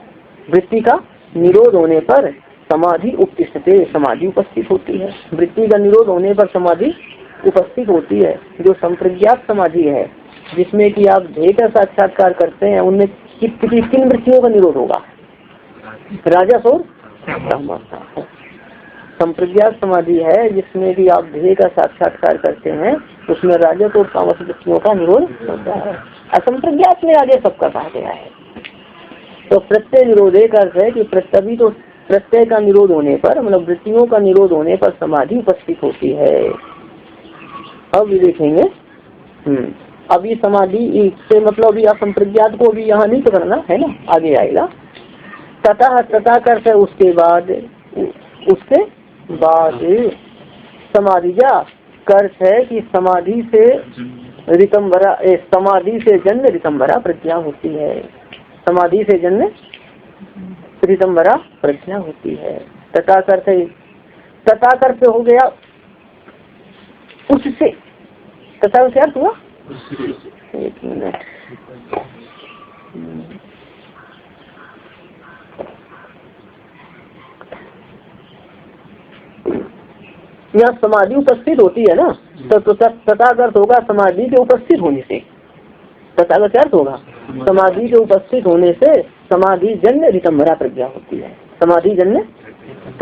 वृत्ति का निरोध होने पर समाधि उपस्थित, समाधि उपस्थित होती है। वृत्ति का निरोध होने पर समाधि उपस्थित होती है। जो संप्रज्ञात समाधि है, जिसमें कि आप ध्येय का साक्षात्कार करते हैं, उनमें किन वृत्तियों का निरोध होगा? राजस और तामस। संप्रज्ञात समाधि है जिसमें कि आप ध्येय का साक्षात्कार करते हैं, उसमें राजस और तामस वृत्तियों का निरोध होता है। असंप्रज्ञात में आगे सबका कहा गया है। तो प्रत्यय निरोध का अर्थ है कि तभी तो प्रत्यय का निरोध होने पर, मतलब वृत्तियों का निरोध होने पर समाधि उपस्थित होती है। अब ये देखेंगे, अब ये समाधि से मतलब ये असंप्रज्ञात को भी यहाँ नहीं पकड़ना है ना, आगे आएगा। तथा तथा करते उसके बाद समाधिजा कर्थ है कि समाधि से ऋतंभरा, समाधि से जन्म ऋतंभरा प्रज्ञा होती है। समाधि से जन्म ऋतंभरा प्रज्ञा होती है। तथा कर्थ हो गया उससे, तथा से अर्थ हुआ। एक मिनट, यहाँ समाधि उपस्थित होती है ना, तो तथागत होगा समाधि के उपस्थित होने से। तथागत अर्थ होगा समाधि के उपस्थित होने से समाधि जन्य ऋतंभरा प्रज्ञा होती है। समाधि जन्य,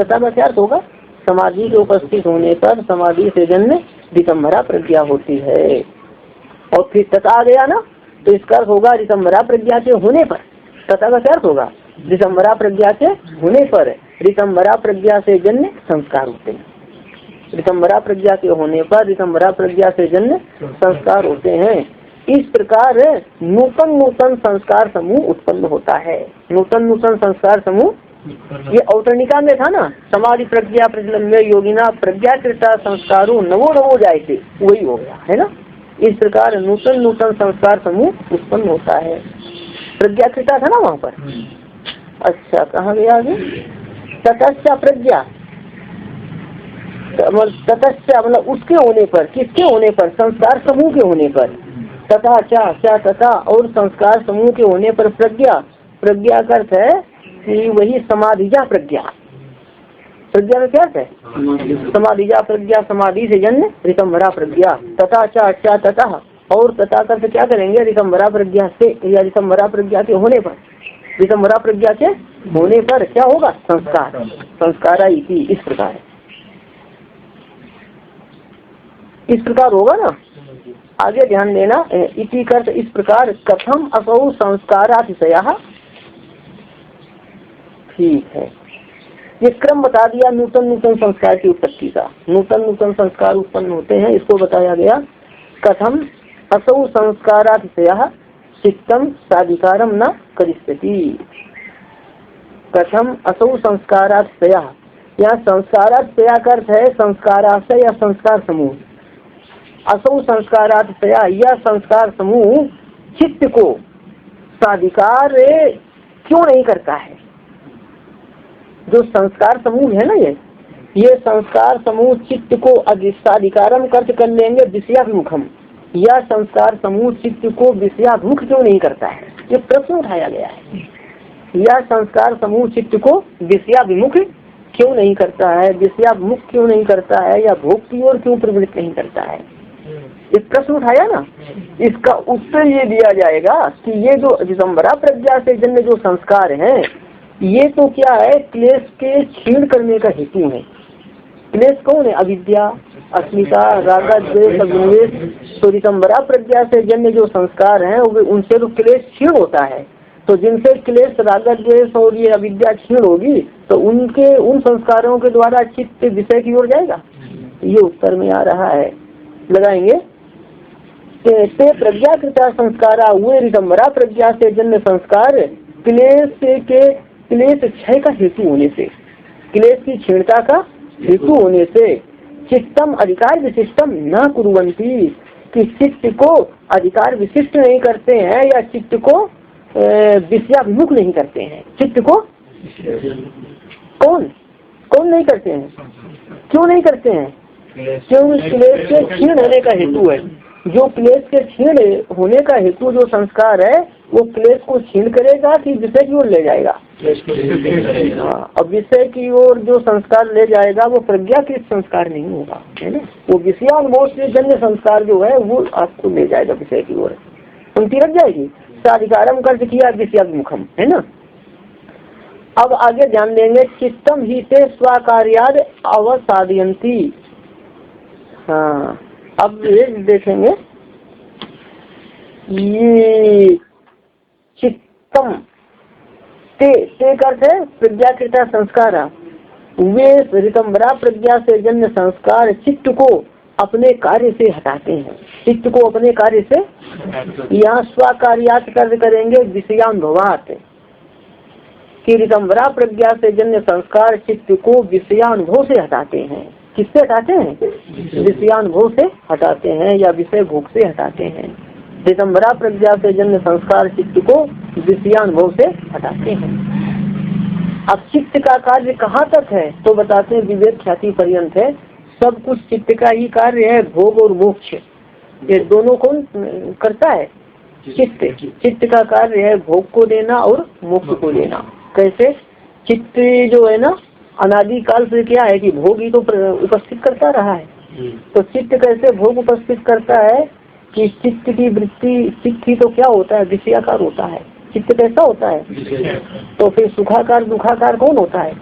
तथागत अर्थ होगा समाधि के उपस्थित होने पर समाधि से जन्य ऋतंभरा प्रज्ञा होती है। और फिर तथा गया ना, तो इसका अर्थ होगा ऋतंभरा प्रज्ञा के होने पर। तथागत अर्थ होगा ऋतंभरा प्रज्ञा के होने पर, ऋतंभरा प्रज्ञा से जन्य संस्कार होते हैं। ऋतंभरा प्रज्ञा के होने पर ऋतंभरा प्रज्ञा से जन्य संस्कार होते हैं। इस प्रकार नूतन संस्कार समूह उत्पन्न होता है। नूतन संस्कार समूह, ये औतरणिका में था ना, समाधि प्रज्ञा प्रचलन योगिना प्रज्ञाकृता संस्कारों नवो जायते, वही हो गया है ना। इस प्रकार नूतन संस्कार समूह उत्पन्न होता है। प्रज्ञाकृता था ना वहाँ पर। अच्छा, कहाँ गया आगे? ततश्च प्रज्ञा, ततश्च मतलब उसके होने पर, किसके होने पर? संस्कार समूह के होने पर। तथा क्या तथा और संस्कार समूह के होने पर प्रज्ञा, प्रज्ञा का अर्थ है कि वही समाधिजा प्रज्ञा। प्रज्ञा का क्या अर्थ है? समाधिजा प्रज्ञा, समाधि से जन्य ऋतंभरा प्रज्ञा। तथा क्या तथा और तथा का क्या करेंगे? ऋतंभरा प्रज्ञा से या ऋतंभरा प्रज्ञा के होने पर, ऋतंभरा प्रज्ञा के होने पर क्या होगा? संस्कार, संस्कारा इति, इस प्रकार होगा ना। आगे ध्यान देना, इति कर्त इस प्रकार कथम असौ संस्कारातिशया, ठीक है। ये क्रम बता दिया नूतन संस्कार की उत्पत्ति का। नूतन संस्कार उत्पन्न होते हैं, इसको बताया गया। कथम असौ संस्कारातिशया चित्तम साधिकारम न करिष्यति। कथम असौ संस्कारातिशया, यहाँ संस्कारातिशया का अर्थ है संस्काराशय या संस्कार समूह। असौ संस्कारातिशया, यह संस्कार समूह चित्त को साधिकार क्यों नहीं करता है? जो संस्कार समूह है ना, ये संस्कार समूह चित्त को अधिष्ठाधिकारम कर लेंगे विषयाभिमुखम, या संस्कार समूह चित्त को विषयाभिमुख क्यों नहीं करता है, ये प्रश्न उठाया गया है। या संस्कार समूह चित्त को विषयाभिमुख क्यों नहीं करता है, विषयाभिमुख क्यों नहीं करता है, या भोग की ओर क्यों प्रवृत्त नहीं करता है, ये प्रश्न उठाया ना। इसका उत्तर ये दिया जाएगा कि ये जो दिसंबरा प्रज्ञा से जन्य जो संस्कार हैं, ये तो क्या है, क्लेश के क्षीण करने का हेतु है। क्लेश कौन है, अविद्या, अस्मिता, राग, द्वेष, अभिनिवेश। तो दिसंबरा प्रज्ञा से जन्य जो संस्कार हैं उनसे तो क्लेश क्षीण होता है। तो जिनसे क्लेश, राग, द्वेष और ये अविद्या क्षीण होगी तो उन संस्कारों के द्वारा चित्त विषय की ओर जाएगा। ये उत्तर में आ रहा है, लगाएंगे। ते प्रज्ञाकृता संस्कारा, वे दिसंबरा प्रज्ञा से जन्य संस्कार क्लेश क्षय का हेतु होने से, क्लेश की क्षीणता का हेतु होने से चित्तम अधिकार विशिष्टम न कुर्वन्ति, कि चित्त को अधिकार विशिष्ट नहीं करते हैं, या चित्त को विषयाभिमुख नहीं करते हैं। चित्त को कौन नहीं करते हैं, क्यों नहीं करते हैं, क्योंकि क्लेश के क्षीण होने का हेतु है। जो क्लेश के क्षीण होने का हेतु जो संस्कार है वो क्लेश को क्षीण करेगा कि विषय की ओर ले जाएगा। हाँ, अब विषय की ओर जो संस्कार ले जाएगा वो प्रज्ञाकृत संस्कार नहीं होगा, है ना। वो विषयानुभव से जन्य संस्कार जो है वो आपको ले जाएगा विषय की ओर, उनकी रख जाएगी। साधिकारम कर्ज किया विषयाभिमुखम, है ना। अब आगे ध्यान देंगे, चित्तम ही ते स्वाकार्याद अवसादयंती। हाँ, अब ये देखेंगे, ये चित्तम ते करते प्रज्ञाकृता संस्कार, वे रितंबरा प्रज्ञा से जन्य संस्कार चित्त को अपने कार्य से हटाते हैं, चित्त को अपने कार्य से, यहाँ स्वाकार्यात कर्ज करेंगे विषयानुभवात, कि रितंबरा प्रज्ञा से जन्य संस्कार चित्त को विषयानुभव से हटाते हैं। किससे हटाते हैं, विषयानुभव से हटाते हैं या विषय भोग से हटाते हैं। दिसंबरा प्रज्ञा से जन्य संस्कार चित्त को विषयानुभव से हटाते हैं। अब चित्त का कार्य कहाँ तक है तो बताते हैं विवेक ख्याति पर्यंत है। सब कुछ चित्त का ही कार्य है, भोग और मोक्ष ये दोनों कौन करता है, चित्त का कार्य है भोग को देना और मोक्ष को देना। कैसे, चित्त जो है ना अनादि काल से क्या है कि भोग ही तो उपस्थित करता रहा है। तो चित्त कैसे भोग उपस्थित करता है कि चित्त की वृत्ति, चित्त ही तो क्या होता है, विषयाकार होता है। चित्त कैसा होता है, तो फिर सुखाकार दुखाकार कौन होता है,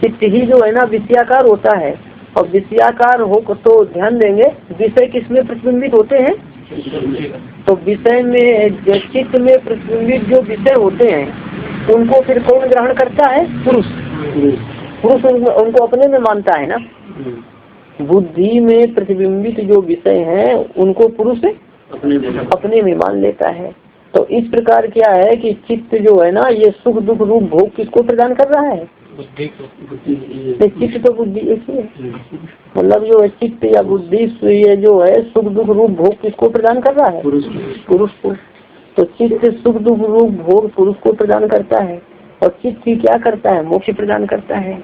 चित्त ही जो है ना विषयाकार होता है। और विषयाकार हो तो ध्यान देंगे विषय किसमें प्रतिबिंबित होते हैं, तो विषय में चित्त में प्रतिबिंबित जो विषय होते हैं उनको फिर कौन ग्रहण करता है, पुरुष उनको अपने में मानता है ना। बुद्धि में प्रतिबिंबित जो विषय हैं उनको पुरुष अपने में मान लेता है। तो इस प्रकार क्या है कि चित्त जो है ना ये सुख दुख रूप भोग किसको प्रदान कर रहा है, चित्त तो बुद्धि एक ही है। मतलब जो है चित्त या बुद्धि ये जो है सुख दुख रूप भोग किसको प्रदान कर रहा है, पुरुष को। तो चित्त सुख दुख रूप भोग पुरुष को प्रदान करता है और चित्त ही क्या करता है, मोक्ष प्रदान करता है।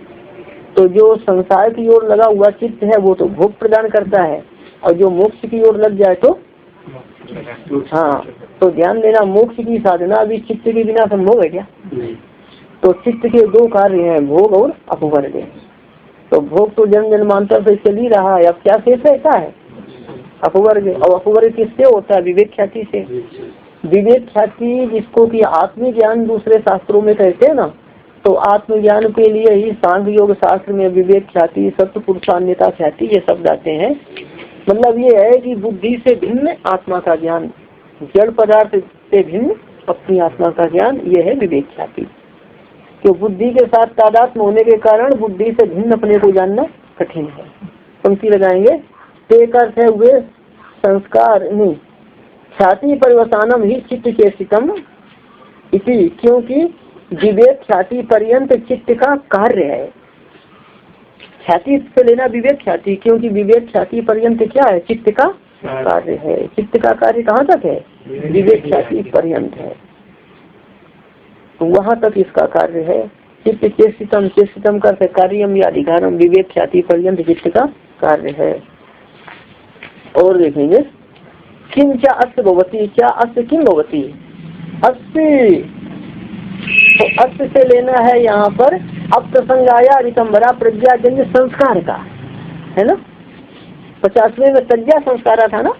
तो जो संसार की ओर लगा हुआ चित्त है वो तो भोग प्रदान करता है और जो मोक्ष की ओर लग जाए तो हाँ। तो ध्यान देना मोक्ष की साधना भी चित्त के बिना संभव है क्या, तो चित्त के दो कार्य हैं, भोग और अपवर्ग। तो भोग तो जन्म जन्मांतर से चल ही रहा है, अब क्या शेष रहता है, अपवर्ग। और अपवर्ग किससे होता है, विवेक ख्याति से। विवेक ख्याति जिसको कि आत्मज्ञान दूसरे शास्त्रों में कहते हैं ना, तो आत्मज्ञान के लिए ही सांख्य योग शास्त्र में विवेक ख्याति, सत्य पुरुषान्यता ख्याति ये शब्द आते हैं। मतलब ये है कि बुद्धि से भिन्न आत्मा का ज्ञान, जड़ पदार्थ से भिन्न अपनी आत्मा का ज्ञान, ये है विवेक ख्याति। तो बुद्धि के साथ तादात्म्य होने के कारण बुद्धि से भिन्न अपने को जानना कठिन है। पंक्ति लगाएंगे, एक अर्थ है वे संस्कार नहीं ख्याति परिवसानम ही चित्त के सितम इति, क्योंकि विवेक ख्याति पर्यंत चित्त का कार्य है। ख्याति से लेना विवेक ख्याति, क्योंकि विवेक ख्याति पर्यंत क्या है, चित्त का कार्य है। चित्त का कार्य कहाँ तक है, विवेक ख्याति पर्यंत है, तो वहाँ तक इसका कार्य है। चित्त चेष्टितम, चेष्टितम का कार्यम या अधिकारम, विवेक ख्याति पर्यंत चित्त का कार्य है। और देखेंगे किम क्या अस्य भवती, क्या अस्य किम भवती, अस्य तो अस्य से लेना है यहाँ पर अब प्रसंगाया रितंबरा प्रज्ञाजन्य संस्कार का, है ना। 50वें में प्रज्ञा संस्कारा था ना,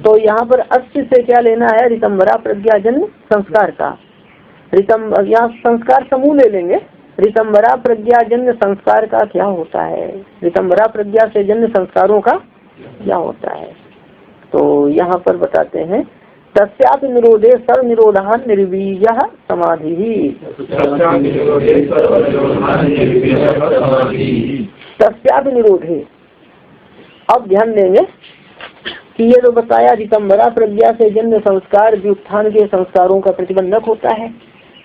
तो यहाँ पर अस्य से क्या लेना है, रितंबरा प्रज्ञाजन्य संस्कार का। यहाँ संस्कार समूह ले लेंगे। रितंबरा प्रज्ञाजन्य संस्कार का क्या होता है, रितंबरा प्रज्ञा से जन्य संस्कारों का क्या होता है। तो यहाँ पर बताते हैं तस्याप निरोधे सर्व निरोधा निर्वीज समाधि, तस्याप निरोधे। अब ध्यान देंगे कि ये तो बताया रितंबरा प्रज्ञा से जन्य संस्कार व्युत्थान के संस्कारों का प्रतिबंधक होता है।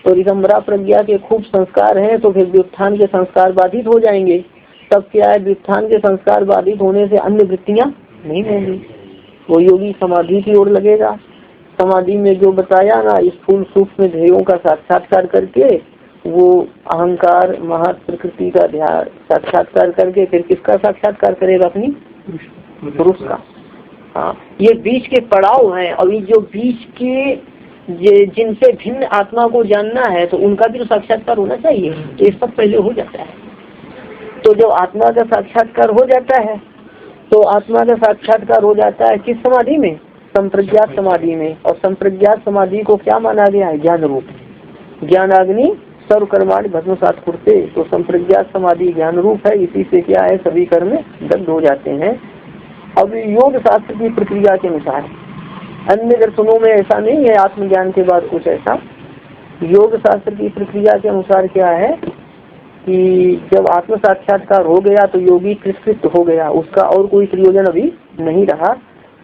तो रितंबरा प्रज्ञा के खूब संस्कार हैं तो फिर व्युत्थान के संस्कार बाधित हो जाएंगे। तब क्या है, व्युत्थान के संस्कार बाधित होने से अन्य वृत्तियां नहीं होंगी, वो योगी समाधि की ओर लगेगा। समाधि में जो बताया ना, इस स्थूल सूक्ष्म ध्येयों का साक्षात्कार करके वो अहंकार महत् प्रकृति का ध्यान साक्षात्कार करके फिर किसका साक्षात्कार करेगा, अपनी पुरुष का। हाँ, ये बीच के पड़ाव हैं और ये जो बीच के जिनसे भिन्न आत्मा को जानना है तो उनका भी तो साक्षात्कार होना चाहिए। ये सब पहले हो जाता है। तो जब आत्मा का साक्षात्कार हो जाता है तो आत्मा का साक्षात्कार हो जाता है किस समाधि में, संप्रज्ञात समाधि में। और संप्रज्ञात समाधि को क्या माना गया है, ज्ञान रूप। ज्ञानाग्नि सर्व कर्माणि भस्मसात् कुरुते। तो संप्रज्ञात समाधि ज्ञान रूप है, इसी से क्या है, सभी कर्म दग्ध हो जाते हैं। अब योग शास्त्र की प्रक्रिया के अनुसार, अन्य दर्शनों में ऐसा नहीं है आत्मज्ञान के बाद कुछ ऐसा। योग शास्त्र की प्रक्रिया के अनुसार क्या है कि जब आत्म साक्षात्कार हो गया तो योगी कृतकृत हो गया, उसका और कोई प्रयोजन अभी नहीं रहा।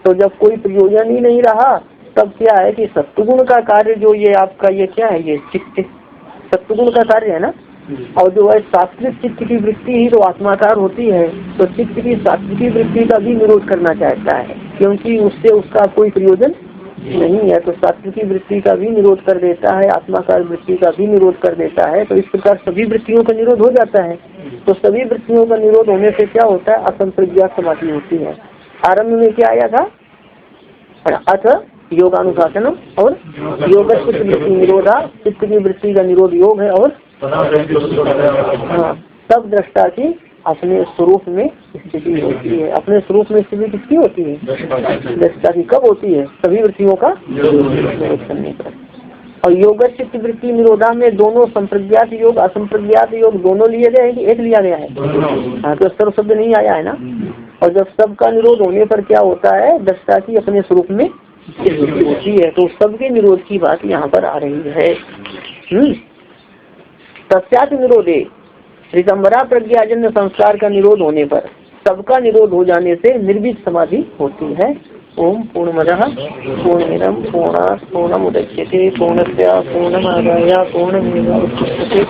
तो जब कोई प्रयोजन ही नहीं रहा तब क्या है कि सत्वगुण का कार्य जो ये आपका ये क्या है, ये चित्त सत्वगुण का कार्य है ना। और जो है सात्विक चित्त की वृत्ति ही तो आत्माकार होती है, तो चित्त की सात्विकी वृत्ति का भी निरोध करना चाहता है क्योंकि उससे उसका कोई प्रयोजन नहीं है। तो सात्विकी वृत्ति का भी निरोध कर देता है, आत्माकार वृत्ति का भी निरोध कर देता है। तो इस प्रकार सभी वृत्तियों का निरोध हो जाता है। तो सभी वृत्तियों का निरोध होने से क्या होता है, असंप्रज्ञात समाधि होती है। आरंभ में क्या आया था, अथ योगानुशासनम और योग चित्त वृत्ति निरोधा, चित्त की वृत्ति का निरोध योग है। और हाँ, तब दृष्टा की अपने स्वरूप में स्थिति होती है। अपने स्वरूप में स्थिति किसकी होती है, दृष्टा की। कब होती है, सभी वृत्तियों का निरोध करने पर। और योग चित्त वृत्ति निरोधा में दोनों संप्रज्ञात योग असंप्रज्ञात योग दोनों लिए गए हैं कि एक लिया गया है। हाँ, तो सर्व शब्द नहीं आया है ना। और जब सबका निरोध होने पर क्या होता है, दृष्टा की अपने स्वरूप में होती है। तो सबके निरोध की बात यहाँ पर आ रही है। तस्यात् निरोधे, रितंबरा प्रज्ञाजन्य संस्कार का निरोध होने पर, सबका निरोध हो जाने से निर्विज समाधि होती है। ओम पूर्णमदः पूर्णमिदं पूर्णात् पूर्णमुदच्यते पूर्णस्य पूर्णमादाय पूर्णमेवावशिष्यते।